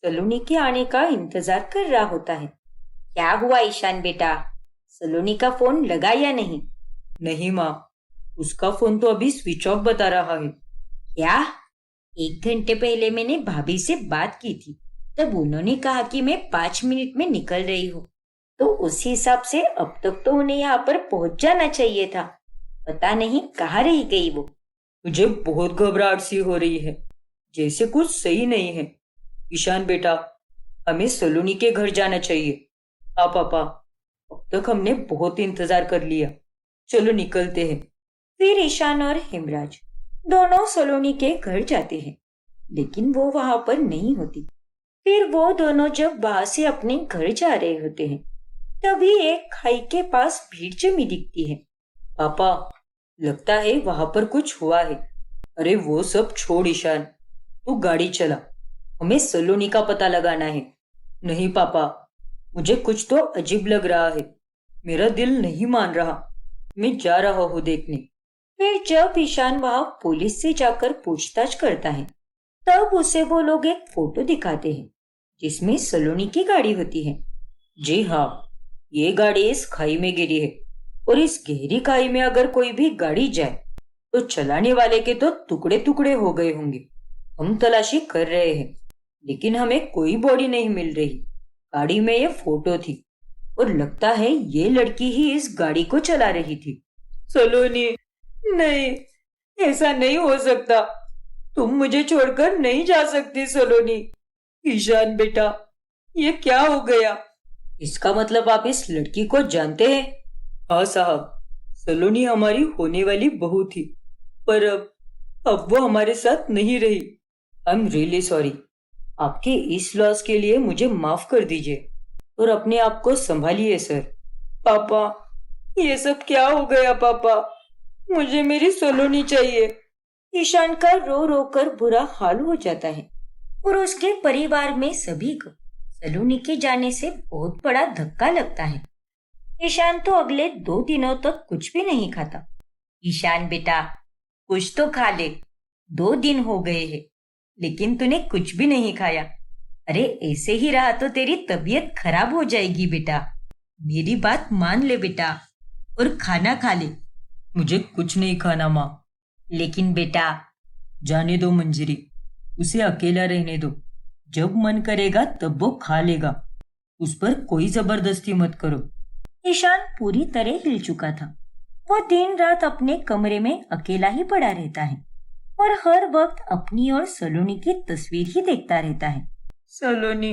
सलोनी के आने का इंतजार कर रहा होता है। क्या हुआ ईशान बेटा? सलोनी का फोन लगा या नहीं? नहीं माँ, उसका फोन तो अभी स्विच ऑफ बता रहा है। क्या? 1 घंटे पहले मैंने भाभी से बात की थी, तब उन्होंने कहा कि मैं 5 मिनट में निकल रही हूँ, तो उस हिसाब से अब तक तो उन्हें यहाँ पर पहुंच जाना चाहिए था। पता नहीं कहाँ रह गई वो। मुझे बहुत घबराहट सी हो रही है, जैसे कुछ सही नहीं है। ईशान बेटा, हमें सलोनी के घर जाना चाहिए। हाँ पापा, अब तक हमने बहुत इंतजार कर लिया, चलो निकलते हैं। फिर ईशान और हेमराज दोनों सलोनी के घर जाते हैं, लेकिन वो वहां पर नहीं होती। फिर वो दोनों जब वहां से अपने घर जा रहे होते हैं, तभी एक खाई के पास भीड़ जमी दिखती है। पापा, लगता है वहां पर कुछ हुआ है। अरे वो सब छोड़ ईशान, तू गाड़ी चला, हमें सलोनी का पता लगाना है। नहीं पापा, मुझे कुछ तो अजीब लग रहा है, मेरा दिल नहीं मान रहा। मैं जा रहा हूँ देखने। फिर जब ईशान वहां पुलिस से जाकर पूछताछ करता है, तब उसे वो लोग एक फोटो दिखाते हैं जिसमें सलोनी की गाड़ी होती है। जी हाँ, ये गाड़ी इस खाई में गिरी है, और इस गहरी खाई में अगर कोई भी गाड़ी जाए तो चलाने वाले के तो टुकड़े टुकड़े हो गए होंगे। हम तलाशी कर रहे हैं, लेकिन हमें कोई बॉडी नहीं मिल रही। गाड़ी में ये फोटो थी, और लगता है ये लड़की ही इस गाड़ी को चला रही थी। सलोनी, नहीं, ऐसा नहीं हो सकता। तुम मुझे छोड़कर नहीं जा सकती सलोनी। ईशान बेटा, ये क्या हो गया? इसका मतलब आप इस लड़की को जानते हैं? हाँ साहब, सलोनी हमारी होने वाली बहू थी, पर अब वो हमारे साथ नहीं रही। I am really sorry. आपके इस लॉस के लिए मुझे माफ कर दीजिए, और अपने आप को संभालिए सर। पापा, ये सब क्या हो गया पापा? मुझे मेरी सलोनी चाहिए। ईशान का रो रो कर बुरा हाल हो जाता है, और उसके परिवार में सभी को सलोनी के जाने से बहुत बड़ा धक्का लगता है। ईशान तो अगले 2 दिनों तक कुछ भी नहीं खाता। ईशान बेटा, कुछ तो खा ले, 2 दिन हो गए हैं, लेकिन तूने कुछ भी नहीं खाया। अरे ऐसे ही रहा तो तेरी तबीयत खराब हो जाएगी बेटा। मेरी बात मान ले बेटा और खाना खा ले। मुझे कुछ नहीं खाना माँ। लेकिन बेटा। जाने दो मंजरी, उसे अकेला रहने दो। जब मन करेगा तब वो खा लेगा। उस पर कोई जबरदस्ती मत करो। ईशान पूरी तरह हिल चुका था। वो दिन रात अपने कमरे में अकेला ही पड़ा रहता है और हर वक्त अपनी और सलोनी की तस्वीर ही देखता रहता है। सलोनी,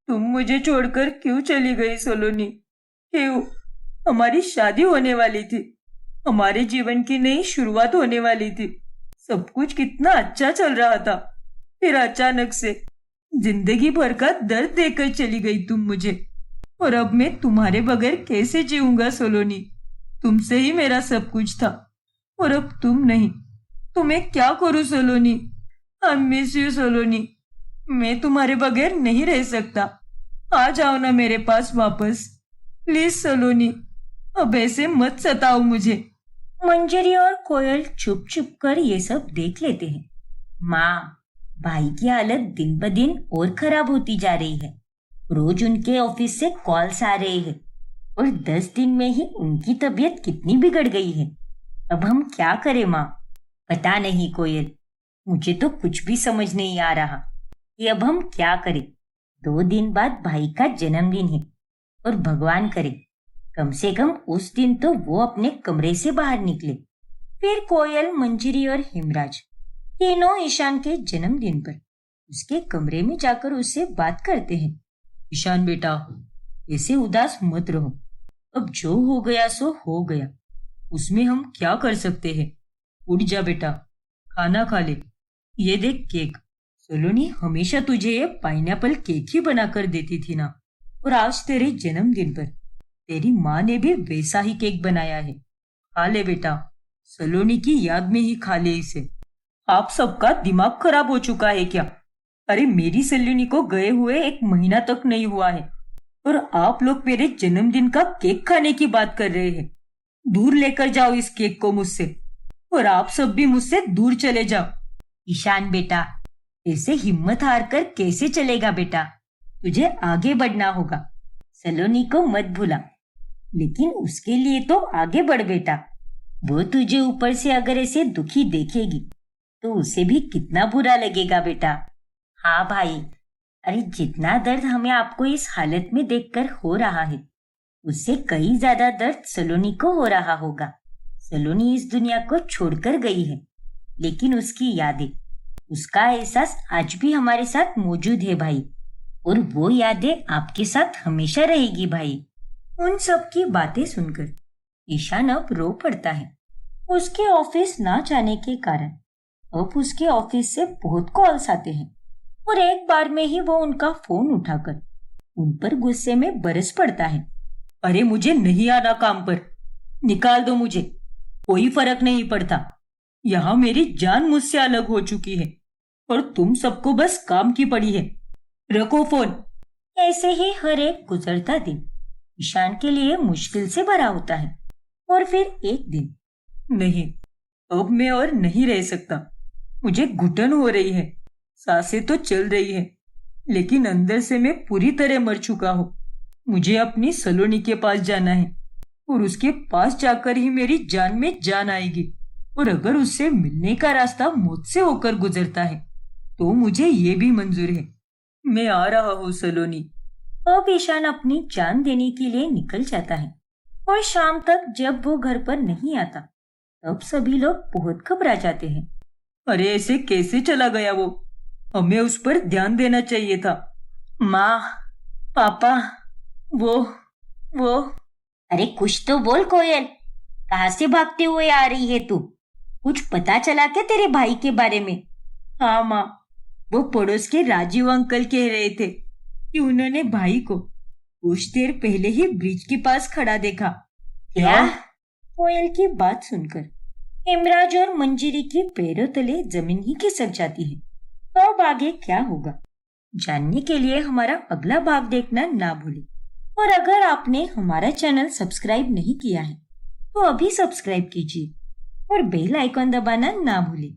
तुम मुझे छोड़कर क्यों चली गई सलोनी? क्यों? हमारी शादी होने वाली थी, हमारे जीवन की नई शुरुआत होने वाली थी। सब कुछ कितना अच्छा चल रहा था। फिर अचानक से जिंदगी भर का दर्द देकर चली गई तुम मुझे। और अब मैं तुम्हारे बगैर कैसे जीऊंगा सलोनी? तुमसे ही मेरा सब कुछ था और अब तुम नहीं, तो मैं क्या करूं सलोनी? आई मिस यू सलोनी। मैं तुम्हारे बगैर नहीं रह सकता। आ जाओ ना मेरे पास वापस, प्लीज सलोनी। अब ऐसे मत सताओ मुझे। मंजरी और कोयल चुप चुप कर ये सब देख लेते हैं। माँ, भाई की हालत दिन ब दिन और खराब होती जा रही है। रोज उनके ऑफिस से कॉल्स आ रहे हैं और 10 दिन में ही उनकी तबीयत कितनी बिगड़ गई है। अब हम क्या करें माँ? पता नहीं कोयल, मुझे तो कुछ भी समझ नहीं आ रहा कि अब हम क्या करें। 2 दिन बाद भाई का जन्मदिन है और भगवान करे कम से कम उस दिन तो वो अपने कमरे से बाहर निकले। फिर कोयल, मंजरी और हिमराज तीनों ईशान के जन्मदिन पर उसके कमरे में जाकर उससे बात करते हैं। ईशान बेटा, ऐसे उदास मत रहो। अब जो हो गया सो हो गया, उसमें हम क्या कर सकते हैं? उठ जा बेटा, खाना खा ले। ये देख केक। सलोनी हमेशा तुझे ये पाइनएप्पल केक ही बनाकर देती थी ना, और आज तेरे जन्मदिन पर तेरी माँ ने भी वैसा ही केक बनाया है। खा ले बेटा, सलोनी की याद में ही खा ले इसे। आप सबका दिमाग खराब हो चुका है क्या? अरे मेरी सलोनी को गए हुए 1 महीना तक नहीं हुआ है और आप लोग मेरे जन्मदिन का केक खाने की बात कर रहे हैं। दूर लेकर जाओ इस केक को मुझसे, और आप सब भी मुझसे दूर चले जाओ। ईशान बेटा, ऐसे हिम्मत हार कर कैसे चलेगा बेटा? तुझे आगे बढ़ना होगा। सलोनी को मत भूला, लेकिन उसके लिए तो आगे बढ़ बेटा। वो तुझे ऊपर से अगर ऐसे दुखी देखेगी तो उसे भी कितना बुरा लगेगा बेटा। हाँ भाई, अरे जितना दर्द हमें आपको इस हालत में देखकर हो रहा है, उससे कई ज्यादा दर्द सलोनी को हो रहा होगा। सलोनी इस दुनिया को छोड़कर गई है, लेकिन उसकी यादें, उसका एहसास आज भी हमारे साथ मौजूद है भाई, और वो यादें आपके साथ हमेशा रहेगी भाई। उन सब की बातें सुनकर ईशान अब रो पड़ता है। उसके ऑफिस ना जाने के कारण अब उसके ऑफिस से बहुत कॉल्स आते हैं और एक बार में ही वो उनका फोन उठाकर उन पर गुस्से में बरस पड़ता है। अरे मुझे नहीं आना काम पर, निकाल दो मुझे, कोई फर्क नहीं पड़ता। यहाँ मेरी जान मुझसे अलग हो चुकी है और तुम सबको बस काम की पड़ी है। रखो फोन। ऐसे ही हर एक गुजरता दिन ईशान के लिए मुश्किल से भरा होता है। और फिर एक दिन, नहीं, अब मैं और नहीं रह सकता। मुझे घुटन हो रही है, सांसें तो चल रही है, लेकिन अंदर से मैं पूरी तरह मर चुका हूँ। मुझे अपनी सलोनी के पास जाना है और उसके पास जाकर ही मेरी जान में जान आएगी। और अगर उससे मिलने का रास्ता मुझसे होकर गुजरता है तो मुझे ये भी मंजूर है। मैं आ रहा हूँ सलोनी। अब ईशान अपनी जान देने के लिए निकल जाता है और शाम तक जब वो घर पर नहीं आता तब सभी लोग बहुत घबरा जाते हैं। अरे ऐसे कैसे चला गया वो? हमें उस पर ध्यान देना चाहिए था। माँ, पापा, वो अरे कुछ तो बोल कोयल, कहाँ से भागते हुए आ रही है तू? कुछ पता चला क्या तेरे भाई के बारे में? हाँ माँ, वो पड़ोस के राजीव अंकल कह रहे थे कि उन्होंने भाई को कुछ देर पहले ही ब्रिज के पास खड़ा देखा। क्या? कोयल की बात सुनकर हिमराज और मंजरी के पैरों तले जमीन ही खिसक जाती है। तो अब आगे क्या होगा जानने के लिए हमारा अगला भाग देखना ना भूलें। और अगर आपने हमारा चैनल सब्सक्राइब नहीं किया है तो अभी सब्सक्राइब कीजिए और बेल आइकॉन दबाना ना भूलें।